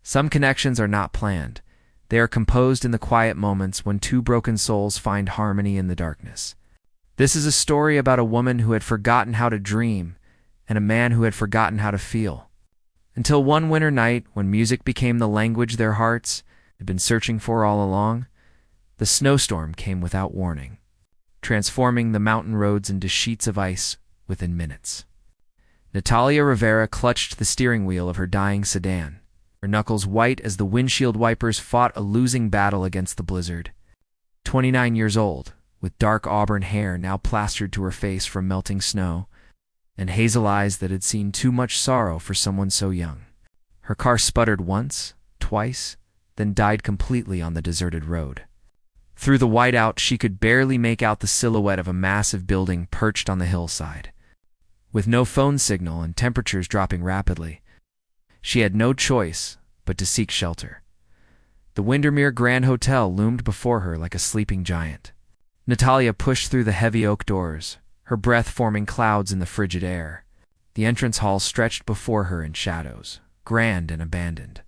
Some connections are not planned. They are composed in the quiet moments when two broken souls find harmony in the darkness. This is a story about a woman who had forgotten how to dream and a man who had forgotten how to feel. Until one winter night, when music became the language their hearts had been searching for all along, the snowstorm came without warning, transforming the mountain roads into sheets of ice within minutes. Natalia Rivera clutched the steering wheel of her dying sedan, her knuckles white as the windshield wipers fought a losing battle against the blizzard. 29 years old, with dark auburn hair now plastered to her face from melting snow, and hazel eyes that had seen too much sorrow for someone so young. Her car sputtered once, twice, then died completely on the deserted road. Through the whiteout, she could barely make out the silhouette of a massive building perched on the hillside. With no phone signal and temperatures dropping rapidly, she had no choice but to seek shelter. The Windermere Grand Hotel loomed before her like a sleeping giant. Natalia pushed through the heavy oak doors, her breath forming clouds in the frigid air. The entrance hall stretched before her in shadows, grand and abandoned.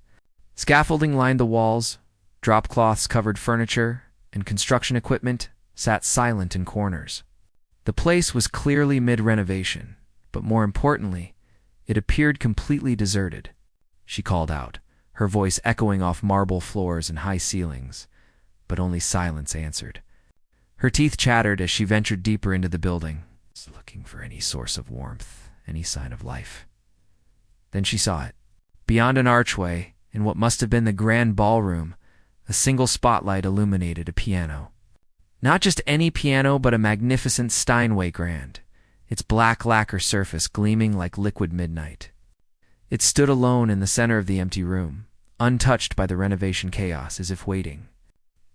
Scaffolding lined the walls, drop cloths covered furniture, and construction equipment sat silent in corners. The place was clearly mid-renovation, but more importantly, it appeared completely deserted. She called out, her voice echoing off marble floors and high ceilings, but only silence answered. Her teeth chattered as she ventured deeper into the building, looking for any source of warmth, any sign of life. Then she saw it. Beyond an archway, in what must have been the grand ballroom, a single spotlight illuminated a piano. Not just any piano, but a magnificent Steinway grand, its black lacquer surface gleaming like liquid midnight. It stood alone in the center of the empty room, untouched by the renovation chaos, as if waiting.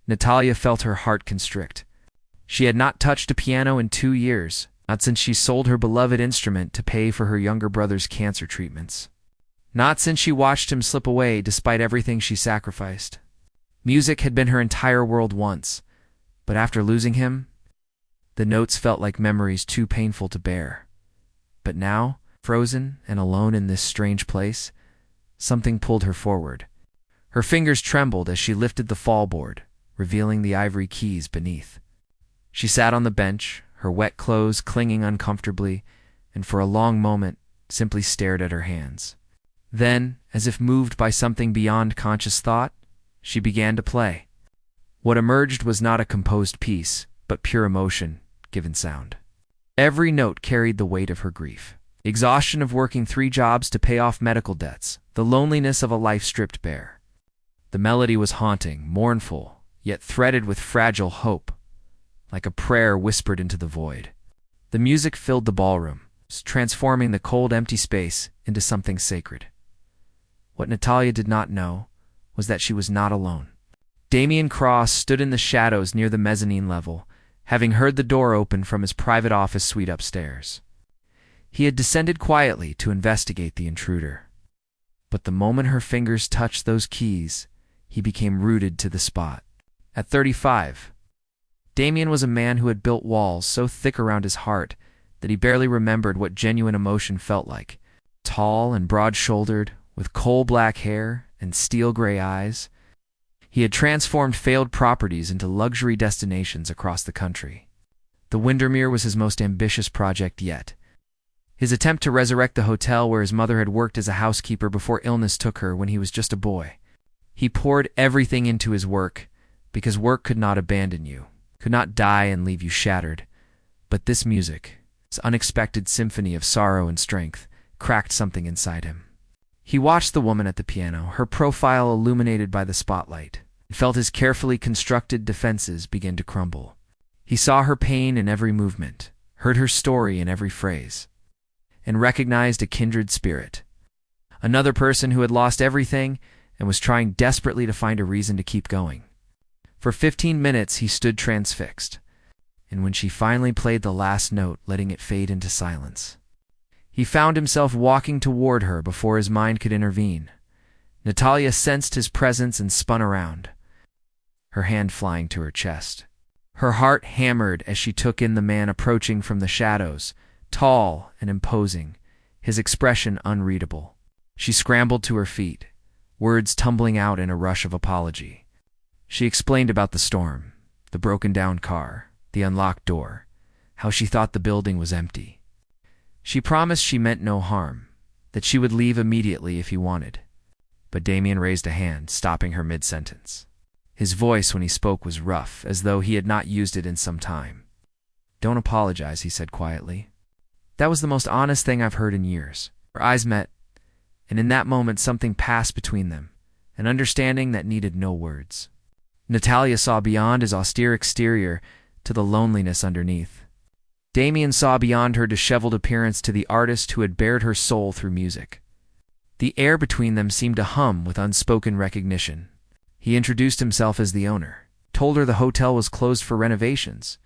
Natalia felt her heart constrict. She had not touched a piano in 2 years, not since she sold her beloved instrument to pay for her younger brother's cancer treatments. Not since she watched him slip away despite everything she sacrificed. Music had been her entire world once, but after losing him, the notes felt like memories too painful to bear. But now, frozen and alone in this strange place, something pulled her forward. Her fingers trembled as she lifted the fallboard, revealing the ivory keys beneath. She sat on the bench, her wet clothes clinging uncomfortably, and for a long moment simply stared at her hands. Then, as if moved by something beyond conscious thought, she began to play. What emerged was not a composed piece, but pure emotion, given sound. Every note carried the weight of her grief. The exhaustion of working 3 jobs to pay off medical debts, the loneliness of a life stripped bare. The melody was haunting, mournful, yet threaded with fragile hope, like a prayer whispered into the void. The music filled the ballroom, transforming the cold, empty space into something sacred. What Natalia did not know was that she was not alone. Damian Cross stood in the shadows near the mezzanine level, having heard the door open from his private office suite upstairs. He had descended quietly to investigate the intruder. But the moment her fingers touched those keys, he became rooted to the spot. At 35, Damian was a man who had built walls so thick around his heart that he barely remembered what genuine emotion felt like. Tall and broad-shouldered, with coal-black hair and steel-gray eyes, he had transformed failed properties into luxury destinations across the country. The Windermere was his most ambitious project yet. His attempt to resurrect the hotel where his mother had worked as a housekeeper before illness took her when he was just a boy. He poured everything into his work, because work could not abandon you, could not die and leave you shattered. But this music, this unexpected symphony of sorrow and strength, cracked something inside him. He watched the woman at the piano, her profile illuminated by the spotlight, and felt his carefully constructed defenses begin to crumble. He saw her pain in every movement, heard her story in every phrase, and recognized a kindred spirit. Another person who had lost everything and was trying desperately to find a reason to keep going. For 15 minutes he stood transfixed, and when she finally played the last note, letting it fade into silence, he found himself walking toward her before his mind could intervene. Natalia sensed his presence and spun around, her hand flying to her chest. Her heart hammered as she took in the man approaching from the shadows, tall and imposing, his expression unreadable. She scrambled to her feet, words tumbling out in a rush of apology. She explained about the storm, the broken-down car, the unlocked door, how she thought the building was empty. She promised she meant no harm, that she would leave immediately if he wanted. But Damian raised a hand, stopping her mid-sentence. His voice when he spoke was rough, as though he had not used it in some time. "Don't apologize," he said quietly. "That was the most honest thing I've heard in years." Her eyes met, and in that moment something passed between them, an understanding that needed no words. Natalia saw beyond his austere exterior to the loneliness underneath. Damian saw beyond her disheveled appearance to the artist who had bared her soul through music. The air between them seemed to hum with unspoken recognition. He introduced himself as the owner, told her the hotel was closed for renovations,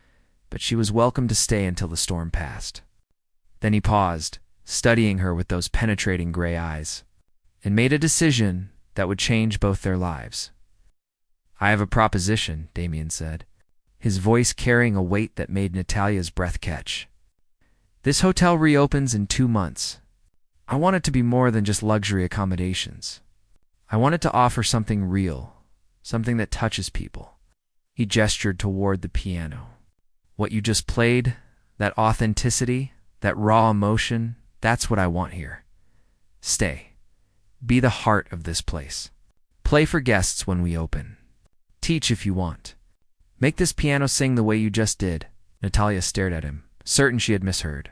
but she was welcome to stay until the storm passed. Then he paused, studying her with those penetrating gray eyes, and made a decision that would change both their lives. "I have a proposition," Damian said, his voice carrying a weight that made Natalia's breath catch. "This hotel reopens in 2 months. I want it to be more than just luxury accommodations. I want it to offer something real, something that touches people." He gestured toward the piano. "What you just played, that authenticity, that raw emotion, that's what I want here. Stay. Be the heart of this place. Play for guests when we open. Teach if you want. Make this piano sing the way you just did." Natalia stared at him, certain she had misheard.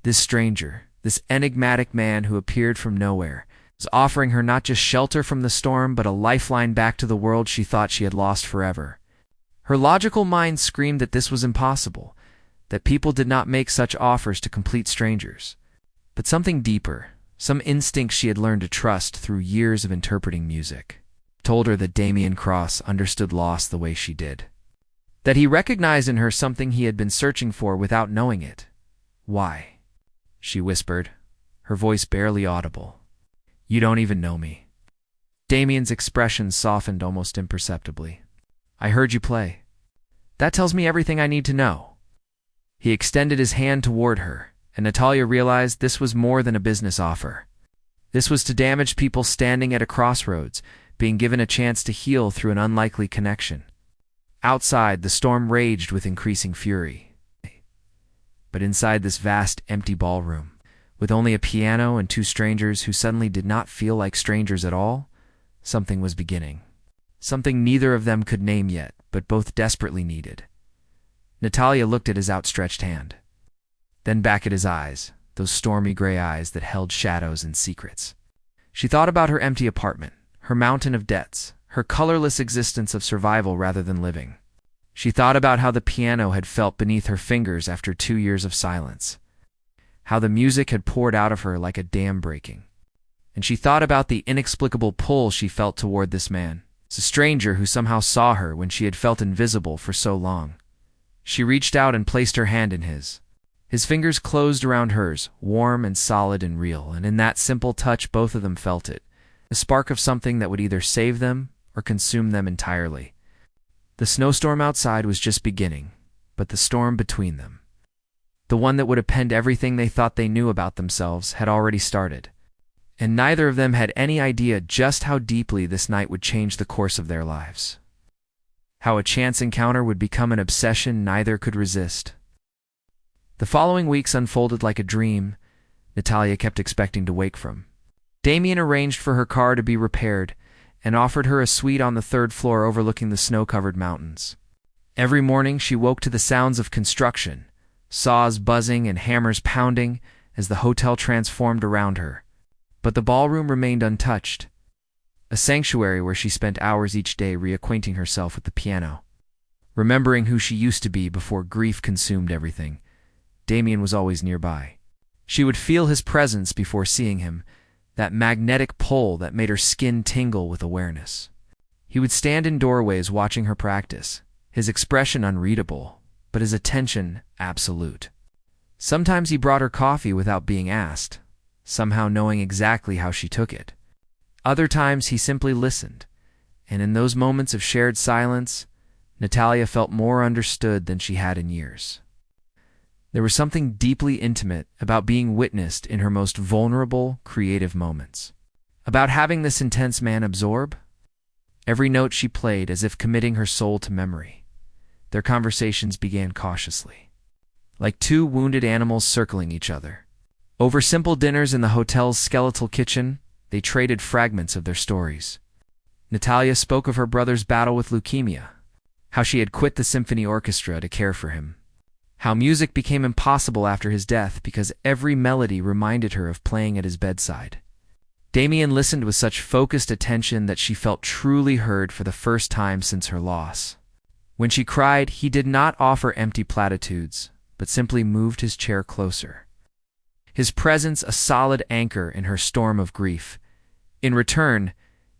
This stranger, this enigmatic man who appeared from nowhere, was offering her not just shelter from the storm, but a lifeline back to the world she thought she had lost forever. Her logical mind screamed that this was impossible, that people did not make such offers to complete strangers. But something deeper, some instinct she had learned to trust through years of interpreting music, told her that Damian Cross understood loss the way she did. That he recognized in her something he had been searching for without knowing it. "Why?" she whispered, her voice barely audible. "You don't even know me." Damian's expression softened almost imperceptibly. "I heard you play. That tells me everything I need to know." He extended his hand toward her, and Natalia realized this was more than a business offer. This was to damaged people standing at a crossroads, being given a chance to heal through an unlikely connection. Outside, the storm raged with increasing fury. But inside this vast, empty ballroom, with only a piano and 2 strangers who suddenly did not feel like strangers at all, something was beginning. Something neither of them could name yet, but both desperately needed. Natalia looked at his outstretched hand, then back at his eyes, those stormy gray eyes that held shadows and secrets. She thought about her empty apartment, her mountain of debts, her colorless existence of survival rather than living. She thought about how the piano had felt beneath her fingers after 2 years of silence, how the music had poured out of her like a dam breaking. And she thought about the inexplicable pull she felt toward this man, a stranger who somehow saw her when she had felt invisible for so long. She reached out and placed her hand in his. His fingers closed around hers, warm and solid and real, and in that simple touch both of them felt it, a spark of something that would either save them or consume them entirely. The snowstorm outside was just beginning, but the storm between them, the one that would append everything they thought they knew about themselves, had already started. And neither of them had any idea just how deeply this night would change the course of their lives. How a chance encounter would become an obsession neither could resist. The following weeks unfolded like a dream Natalia kept expecting to wake from. Damian arranged for her car to be repaired and offered her a suite on the 3rd floor overlooking the snow-covered mountains. Every morning she woke to the sounds of construction, saws buzzing and hammers pounding as the hotel transformed around her. But the ballroom remained untouched, a sanctuary where she spent hours each day reacquainting herself with the piano. Remembering who she used to be before grief consumed everything, Damian was always nearby. She would feel his presence before seeing him, that magnetic pull that made her skin tingle with awareness. He would stand in doorways watching her practice, his expression unreadable, but his attention absolute. Sometimes he brought her coffee without being asked, somehow knowing exactly how she took it. Other times he simply listened, and in those moments of shared silence, Natalia felt more understood than she had in years. There was something deeply intimate about being witnessed in her most vulnerable, creative moments. About having this intense man absorb? Every note she played as if committing her soul to memory. Their conversations began cautiously, like two wounded animals circling each other. Over simple dinners in the hotel's skeletal kitchen, they traded fragments of their stories. Natalia spoke of her brother's battle with leukemia, how she had quit the symphony orchestra to care for him, how music became impossible after his death because every melody reminded her of playing at his bedside. Damian listened with such focused attention that she felt truly heard for the first time since her loss. When she cried, he did not offer empty platitudes, but simply moved his chair closer. His presence a solid anchor in her storm of grief. In return,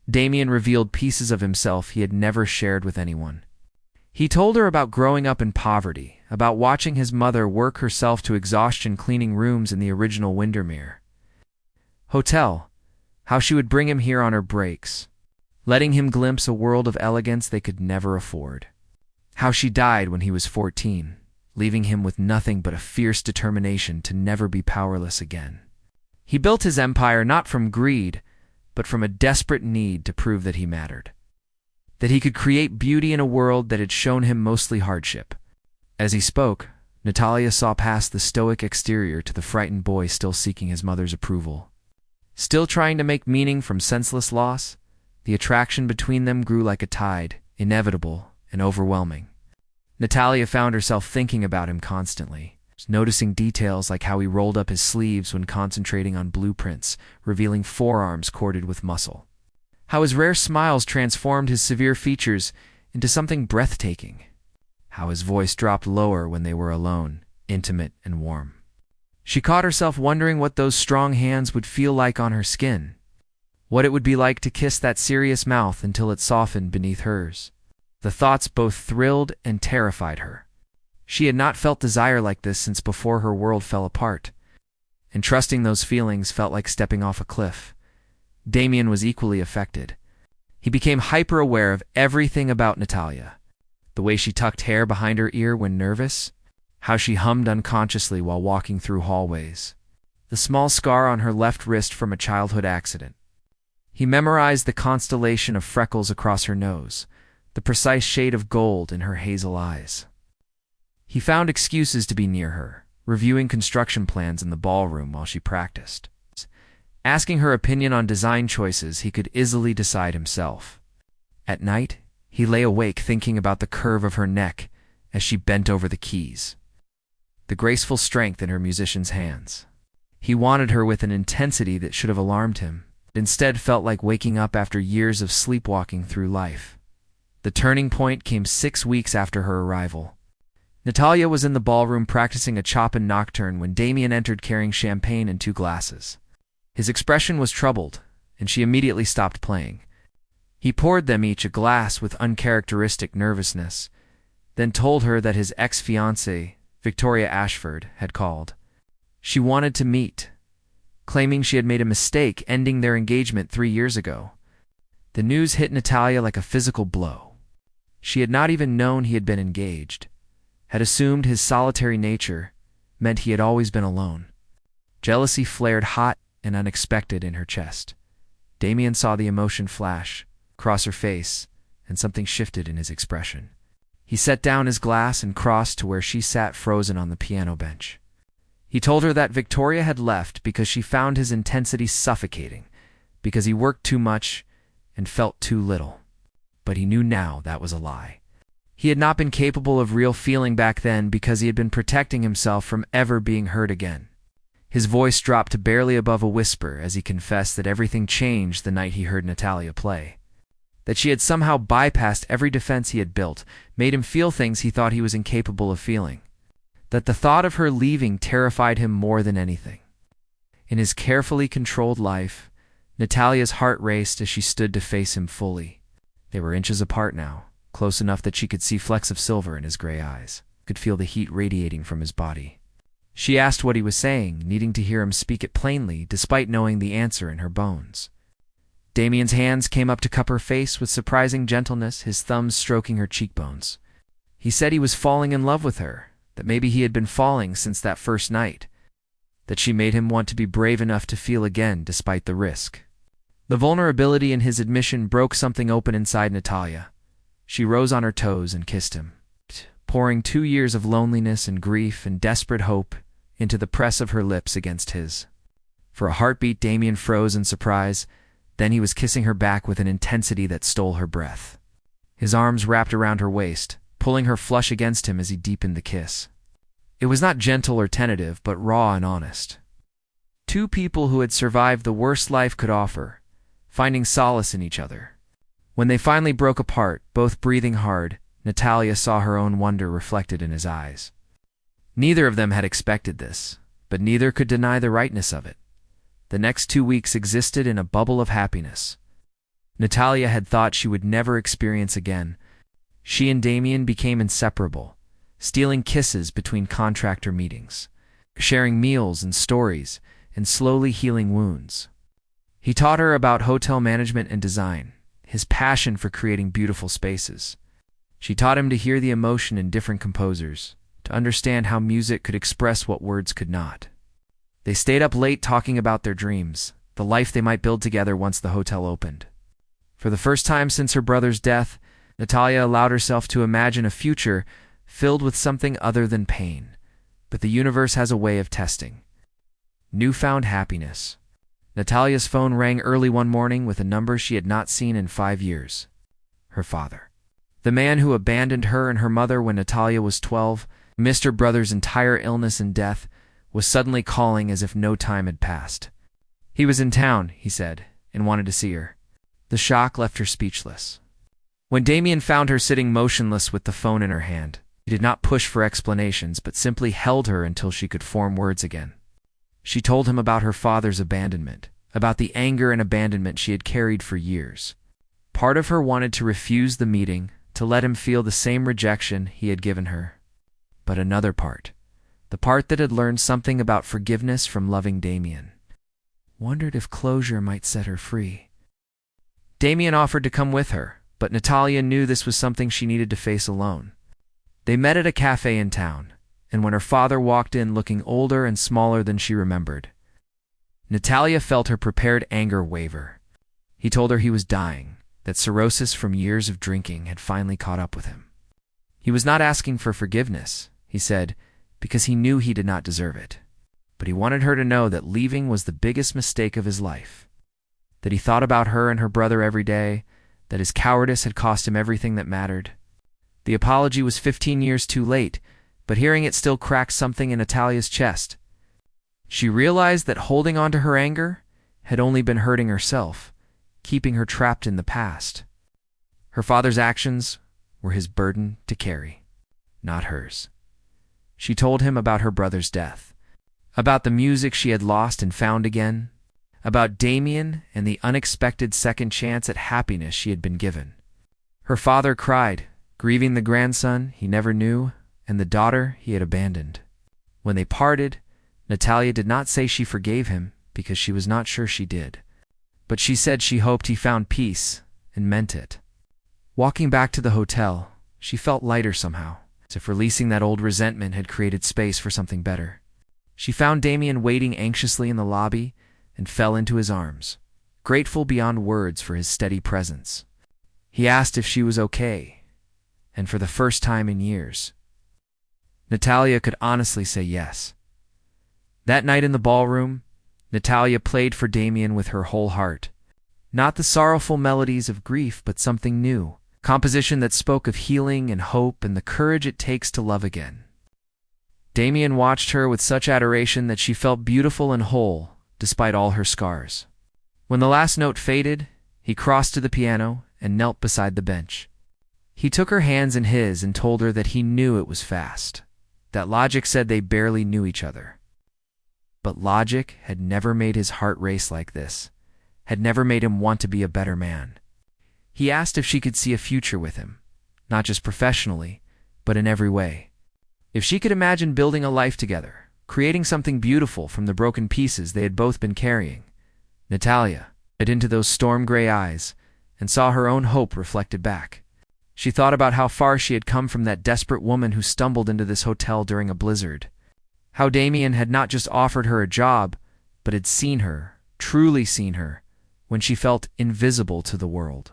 Damian revealed pieces of himself he had never shared with anyone. He told her about growing up in poverty, about watching his mother work herself to exhaustion cleaning rooms in the original Windermere Hotel, how she would bring him here on her breaks, letting him glimpse a world of elegance they could never afford. How she died when he was 14, leaving him with nothing but a fierce determination to never be powerless again. He built his empire not from greed, but from a desperate need to prove that he mattered, that he could create beauty in a world that had shown him mostly hardship. As he spoke, Natalia saw past the stoic exterior to the frightened boy still seeking his mother's approval. Still trying to make meaning from senseless loss, the attraction between them grew like a tide, inevitable and overwhelming. Natalia found herself thinking about him constantly, noticing details like how he rolled up his sleeves when concentrating on blueprints, revealing forearms corded with muscle. How his rare smiles transformed his severe features into something breathtaking. How his voice dropped lower when they were alone, intimate and warm. She caught herself wondering what those strong hands would feel like on her skin, what it would be like to kiss that serious mouth until it softened beneath hers. The thoughts both thrilled and terrified her. She had not felt desire like this since before her world fell apart, and trusting those feelings felt like stepping off a cliff. Damian was equally affected. He became hyper-aware of everything about Natalia. The way she tucked hair behind her ear when nervous, how she hummed unconsciously while walking through hallways, the small scar on her left wrist from a childhood accident. He memorized the constellation of freckles across her nose, the precise shade of gold in her hazel eyes. He found excuses to be near her, reviewing construction plans in the ballroom while she practiced. Asking her opinion on design choices he could easily decide himself. At night, he lay awake thinking about the curve of her neck as she bent over the keys, the graceful strength in her musician's hands. He wanted her with an intensity that should have alarmed him, but instead felt like waking up after years of sleepwalking through life. The turning point came 6 weeks after her arrival. Natalia was in the ballroom practicing a Chopin nocturne when Damian entered carrying champagne and 2 glasses. His expression was troubled, and she immediately stopped playing. He poured them each a glass with uncharacteristic nervousness, then told her that his ex-fiancée, Victoria Ashford, had called. She wanted to meet, claiming she had made a mistake ending their engagement 3 years ago. The news hit Natalia like a physical blow. She had not even known he had been engaged, had assumed his solitary nature meant he had always been alone. Jealousy flared hot and unexpected in her chest. Damian saw the emotion flash across her face, and something shifted in his expression. He set down his glass and crossed to where she sat frozen on the piano bench. He told her that Victoria had left because she found his intensity suffocating, because he worked too much and felt too little. But he knew now that was a lie. He had not been capable of real feeling back then because he had been protecting himself from ever being hurt again. His voice dropped to barely above a whisper as he confessed that everything changed the night he heard Natalia play. That she had somehow bypassed every defense he had built, made him feel things he thought he was incapable of feeling. That the thought of her leaving terrified him more than anything. In his carefully controlled life, Natalia's heart raced as she stood to face him fully. They were inches apart now, close enough that she could see flecks of silver in his gray eyes, could feel the heat radiating from his body. She asked what he was saying, needing to hear him speak it plainly despite knowing the answer in her bones. Damian's hands came up to cup her face with surprising gentleness, his thumbs stroking her cheekbones. He said he was falling in love with her, that maybe he had been falling since that first night, that she made him want to be brave enough to feel again despite the risk. The vulnerability in his admission broke something open inside Natalia. She rose on her toes and kissed him, pouring 2 years of loneliness and grief and desperate hope into the press of her lips against his. For a heartbeat, Damian froze in surprise. Then he was kissing her back with an intensity that stole her breath. His arms wrapped around her waist, pulling her flush against him as he deepened the kiss. It was not gentle or tentative, but raw and honest. Two people who had survived the worst life could offer, finding solace in each other. When they finally broke apart, both breathing hard, Natalia saw her own wonder reflected in his eyes. Neither of them had expected this, but neither could deny the rightness of it. The next 2 weeks existed in a bubble of happiness. Natalia had thought she would never experience again. She and Damian became inseparable, stealing kisses between contractor meetings, sharing meals and stories, and slowly healing wounds. He taught her about hotel management and design, his passion for creating beautiful spaces. She taught him to hear the emotion in different composers, to understand how music could express what words could not. They stayed up late talking about their dreams, the life they might build together once the hotel opened. For the first time since her brother's death, Natalia allowed herself to imagine a future filled with something other than pain. But the universe has a way of testing. Newfound happiness. Natalia's phone rang early one morning with a number she had not seen in 5 years. Her father. The man who abandoned her and her mother when Natalia was 12, missed her brother's entire illness and death, was suddenly calling as if no time had passed. He was in town, he said, and wanted to see her. The shock left her speechless. When Damian found her sitting motionless with the phone in her hand, he did not push for explanations, but simply held her until she could form words again. She told him about her father's abandonment, about the anger and abandonment she had carried for years. Part of her wanted to refuse the meeting, to let him feel the same rejection he had given her. But another part, the part that had learned something about forgiveness from loving Damian, wondered if closure might set her free. Damian offered to come with her, but Natalia knew this was something she needed to face alone. They met at a cafe in town, and when her father walked in looking older and smaller than she remembered, Natalia felt her prepared anger waver. He told her he was dying, that cirrhosis from years of drinking had finally caught up with him. He was not asking for forgiveness, he said, because he knew he did not deserve it. But he wanted her to know that leaving was the biggest mistake of his life, that he thought about her and her brother every day, that his cowardice had cost him everything that mattered. The apology was 15 years too late, but hearing it still cracked something in Natalia's chest. She realized that holding on to her anger had only been hurting herself, keeping her trapped in the past. Her father's actions were his burden to carry, not hers. She told him about her brother's death, about the music she had lost and found again, about Damian and the unexpected second chance at happiness she had been given. Her father cried, grieving the grandson he never knew and the daughter he had abandoned. When they parted, Natalia did not say she forgave him because she was not sure she did, but she said she hoped he found peace and meant it. Walking back to the hotel, she felt lighter somehow, as if releasing that old resentment had created space for something better. She found Damian waiting anxiously in the lobby and fell into his arms, grateful beyond words for his steady presence. He asked if she was okay, and for the first time in years, Natalia could honestly say yes. That night in the ballroom, Natalia played for Damian with her whole heart. Not the sorrowful melodies of grief, but something new, composition that spoke of healing and hope and the courage it takes to love again. Damian watched her with such adoration that she felt beautiful and whole, despite all her scars. When the last note faded, he crossed to the piano and knelt beside the bench. He took her hands in his and told her that he knew it was fast, that logic said they barely knew each other. But logic had never made his heart race like this, had never made him want to be a better man. He asked if she could see a future with him, not just professionally, but in every way. If she could imagine building a life together, creating something beautiful from the broken pieces they had both been carrying. Natalia looked into those storm-gray eyes and saw her own hope reflected back. She thought about how far she had come from that desperate woman who stumbled into this hotel during a blizzard. How Damian had not just offered her a job, but had seen her, truly seen her, when she felt invisible to the world.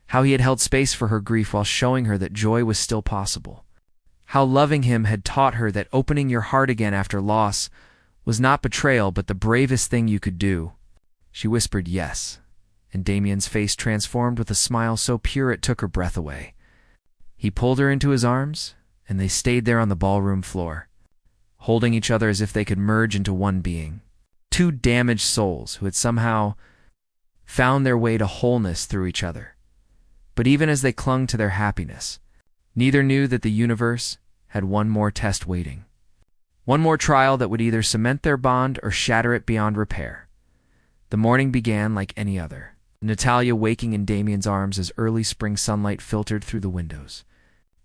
How he had held space for her grief while showing her that joy was still possible. How loving him had taught her that opening your heart again after loss was not betrayal but the bravest thing you could do. She whispered yes, and Damian's face transformed with a smile so pure it took her breath away. He pulled her into his arms, and they stayed there on the ballroom floor, holding each other as if they could merge into one being. Two damaged souls who had somehow found their way to wholeness through each other. But even as they clung to their happiness, neither knew that the universe had one more test waiting. One more trial that would either cement their bond or shatter it beyond repair. The morning began like any other, Natalia waking in Damian's arms as early spring sunlight filtered through the windows.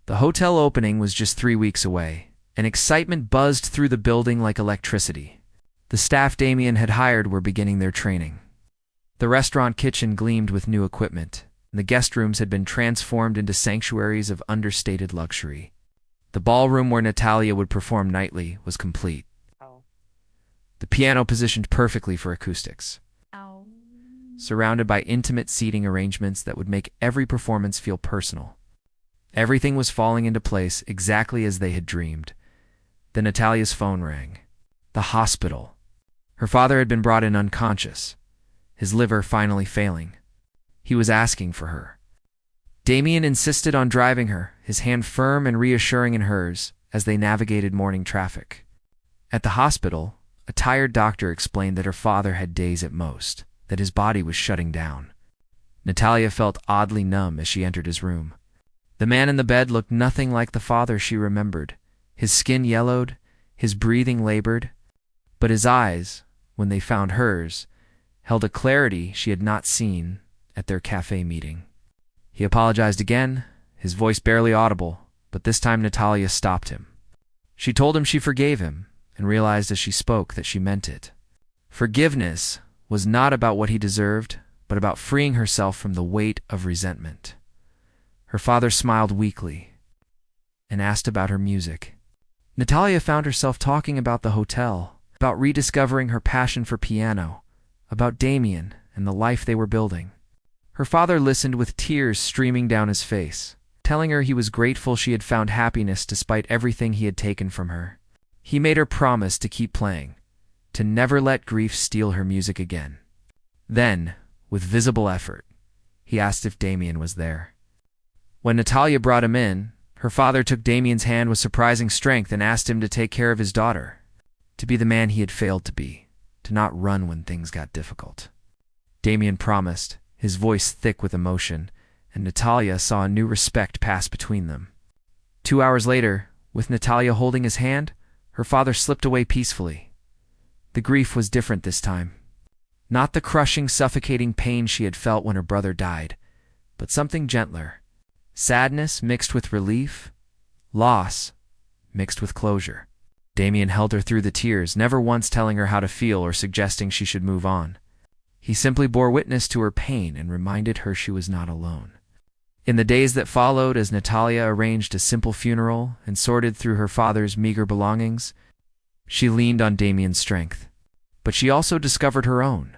The hotel opening was just 3 weeks away, and excitement buzzed through the building like electricity. The staff Damian had hired were beginning their training. The restaurant kitchen gleamed with new equipment, and the guest rooms had been transformed into sanctuaries of understated luxury. The ballroom where Natalia would perform nightly was complete. The piano positioned perfectly for acoustics, surrounded by intimate seating arrangements that would make every performance feel personal. Everything was falling into place exactly as they had dreamed. Then Natalia's phone rang. The hospital. Her father had been brought in unconscious, his liver finally failing. He was asking for her. Damian insisted on driving her, his hand firm and reassuring in hers as they navigated morning traffic. At the hospital, a tired doctor explained that her father had days at most, that his body was shutting down. Natalia felt oddly numb as she entered his room. The man in the bed looked nothing like the father she remembered. His skin yellowed, his breathing labored, but his eyes, when they found hers, held a clarity she had not seen at their cafe meeting. He apologized again, his voice barely audible, but this time Natalia stopped him. She told him she forgave him, and realized as she spoke that she meant it. Forgiveness was not about what he deserved, but about freeing herself from the weight of resentment. Her father smiled weakly and asked about her music. Natalia found herself talking about the hotel, about rediscovering her passion for piano, about Damian and the life they were building. Her father listened with tears streaming down his face, telling her he was grateful she had found happiness despite everything he had taken from her. He made her promise to keep playing, to never let grief steal her music again. Then, with visible effort, he asked if Damian was there. When Natalia brought him in, her father took Damian's hand with surprising strength and asked him to take care of his daughter, to be the man he had failed to be, to not run when things got difficult. Damian promised, his voice thick with emotion, and Natalia saw a new respect pass between them. 2 hours later, with Natalia holding his hand, her father slipped away peacefully. The grief was different this time. Not the crushing, suffocating pain she had felt when her brother died, but something gentler. Sadness mixed with relief, loss mixed with closure. Damian held her through the tears, never once telling her how to feel or suggesting she should move on. He simply bore witness to her pain and reminded her she was not alone. In the days that followed, as Natalia arranged a simple funeral and sorted through her father's meager belongings, she leaned on Damian's strength. But she also discovered her own.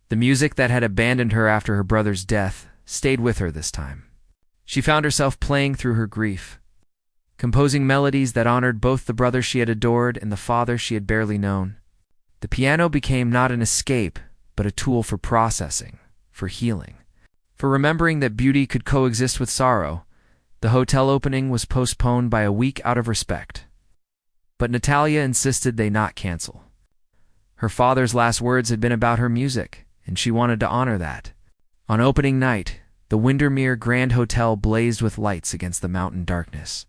The music that had abandoned her after her brother's death stayed with her this time. She found herself playing through her grief, composing melodies that honored both the brother she had adored and the father she had barely known. The piano became not an escape, but a tool for processing, for healing, for remembering that beauty could coexist with sorrow. The hotel opening was postponed by a week out of respect. But Natalia insisted they not cancel. Her father's last words had been about her music, and she wanted to honor that. On opening night, the Windermere Grand Hotel blazed with lights against the mountain darkness.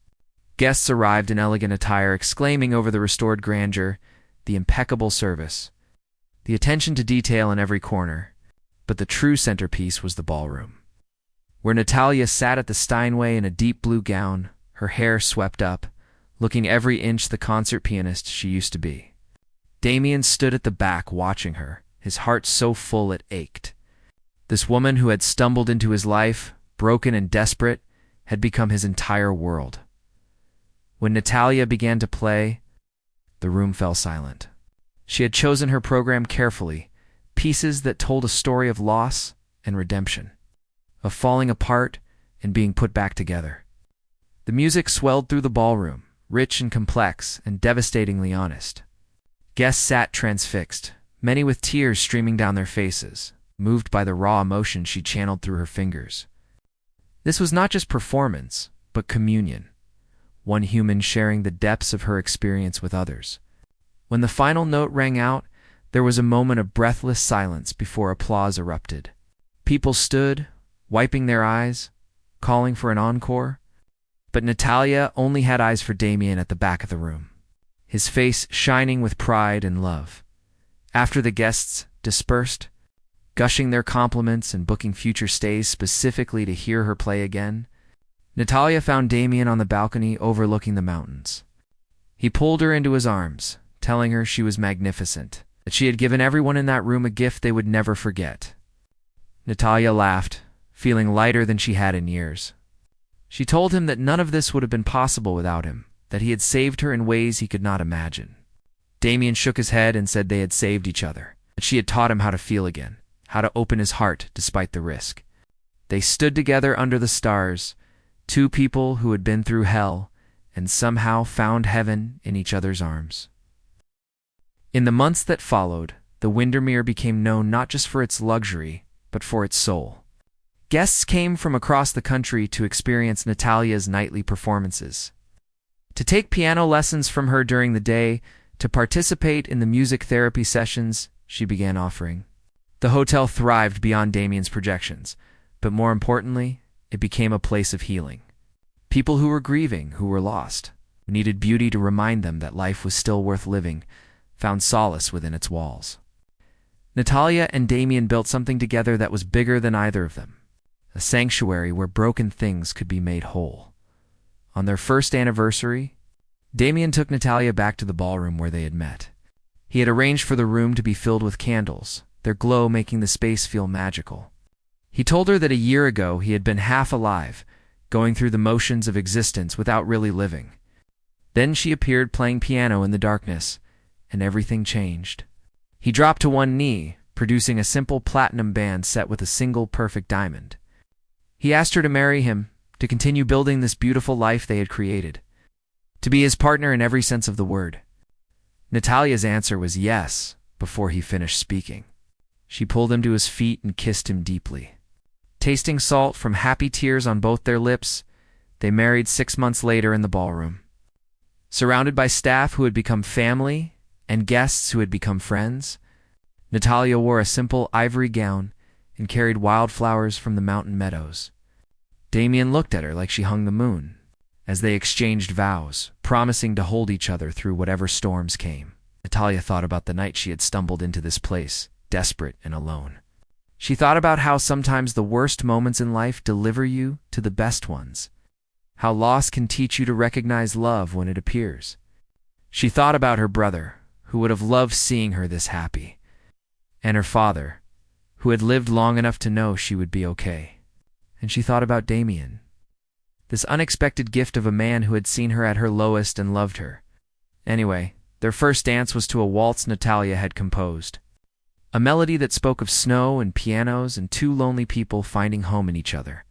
Guests arrived in elegant attire, exclaiming over the restored grandeur, the impeccable service, the attention to detail in every corner. But the true centerpiece was the ballroom, where Natalia sat at the Steinway in a deep blue gown, her hair swept up, looking every inch the concert pianist she used to be. Damian stood at the back watching her, his heart so full it ached. This woman who had stumbled into his life, broken and desperate, had become his entire world. When Natalia began to play, the room fell silent. She had chosen her program carefully, pieces that told a story of loss and redemption, of falling apart and being put back together. The music swelled through the ballroom, rich and complex and devastatingly honest. Guests sat transfixed, many with tears streaming down their faces, moved by the raw emotion she channeled through her fingers. This was not just performance, but communion, one human sharing the depths of her experience with others. When the final note rang out, there was a moment of breathless silence before applause erupted. People stood, wiping their eyes, calling for an encore. But Natalia only had eyes for Damian at the back of the room, his face shining with pride and love. After the guests dispersed, gushing their compliments and booking future stays specifically to hear her play again, Natalia found Damian on the balcony overlooking the mountains. He pulled her into his arms, telling her she was magnificent, that she had given everyone in that room a gift they would never forget. Natalia laughed, feeling lighter than she had in years. She told him that none of this would have been possible without him, that he had saved her in ways he could not imagine. Damian shook his head and said they had saved each other, that she had taught him how to feel again, how to open his heart despite the risk. They stood together under the stars, two people who had been through hell and somehow found heaven in each other's arms. In the months that followed, the Windermere became known not just for its luxury, but for its soul. Guests came from across the country to experience Natalia's nightly performances, to take piano lessons from her during the day, to participate in the music therapy sessions she began offering. The hotel thrived beyond Damian's projections, but more importantly, it became a place of healing. People who were grieving, who were lost, who needed beauty to remind them that life was still worth living, found solace within its walls. Natalia and Damian built something together that was bigger than either of them, a sanctuary where broken things could be made whole. On their first anniversary, Damian took Natalia back to the ballroom where they had met. He had arranged for the room to be filled with candles, their glow making the space feel magical. He told her that a year ago he had been half alive, going through the motions of existence without really living. Then she appeared playing piano in the darkness, and everything changed. He dropped to one knee, producing a simple platinum band set with a single perfect diamond. He asked her to marry him, to continue building this beautiful life they had created, to be his partner in every sense of the word. Natalia's answer was yes before he finished speaking. She pulled him to his feet and kissed him deeply. Tasting salt from happy tears on both their lips, they married 6 months later in the ballroom. Surrounded by staff who had become family and guests who had become friends, Natalia wore a simple ivory gown and carried wildflowers from the mountain meadows. Damian looked at her like she hung the moon, as they exchanged vows, promising to hold each other through whatever storms came. Natalia thought about the night she had stumbled into this place, desperate and alone. She thought about how sometimes the worst moments in life deliver you to the best ones, how loss can teach you to recognize love when it appears. She thought about her brother, who would have loved seeing her this happy, and her father, who had lived long enough to know she would be okay. And she thought about Damian, this unexpected gift of a man who had seen her at her lowest and loved her. Anyway, their first dance was to a waltz Natalia had composed, a melody that spoke of snow and pianos and two lonely people finding home in each other.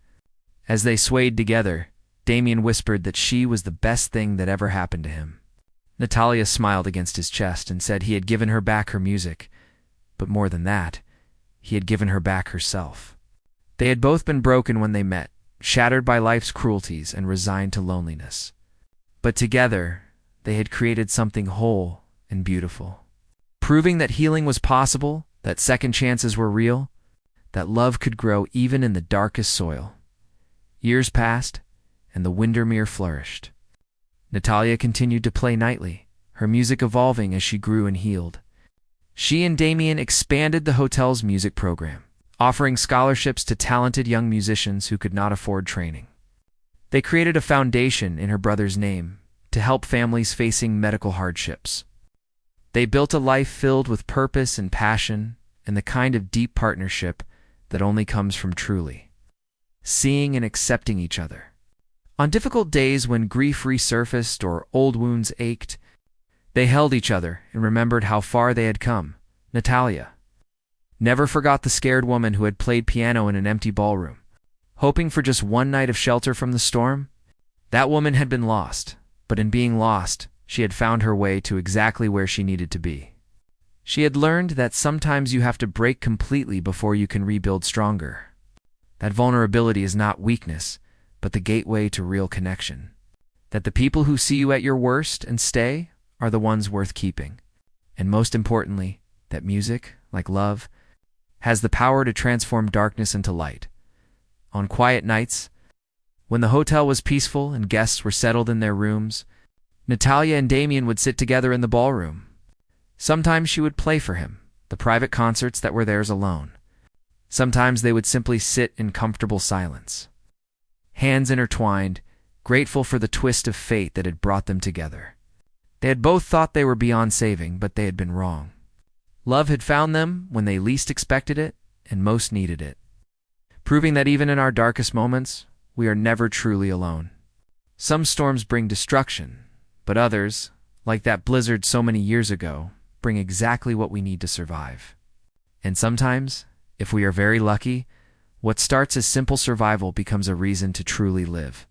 As they swayed together, Damian whispered that she was the best thing that ever happened to him. Natalia smiled against his chest and said he had given her back her music, but more than that, he had given her back herself. They had both been broken when they met, shattered by life's cruelties and resigned to loneliness. But together, they had created something whole and beautiful, proving that healing was possible, that second chances were real, that love could grow even in the darkest soil. Years passed, and the Windermere flourished. Natalia continued to play nightly, her music evolving as she grew and healed. She and Damian expanded the hotel's music program, offering scholarships to talented young musicians who could not afford training. They created a foundation in her brother's name to help families facing medical hardships. They built a life filled with purpose and passion and the kind of deep partnership that only comes from truly seeing and accepting each other. On difficult days when grief resurfaced or old wounds ached, they held each other and remembered how far they had come. Natalia, never forgot the scared woman who had played piano in an empty ballroom, hoping for just one night of shelter from the storm. That woman had been lost, but in being lost, she had found her way to exactly where she needed to be. She had learned that sometimes you have to break completely before you can rebuild stronger. That vulnerability is not weakness, but the gateway to real connection. That the people who see you at your worst and stay are the ones worth keeping. And most importantly, that music, like love, has the power to transform darkness into light. On quiet nights, when the hotel was peaceful and guests were settled in their rooms, Natalia and Damian would sit together in the ballroom. Sometimes she would play for him, the private concerts that were theirs alone. Sometimes they would simply sit in comfortable silence, hands intertwined, grateful for the twist of fate that had brought them together. They had both thought they were beyond saving, but they had been wrong. Love had found them when they least expected it and most needed it, proving that even in our darkest moments, we are never truly alone. Some storms bring destruction, but others, like that blizzard so many years ago, bring exactly what we need to survive. And sometimes, if we are very lucky, what starts as simple survival becomes a reason to truly live.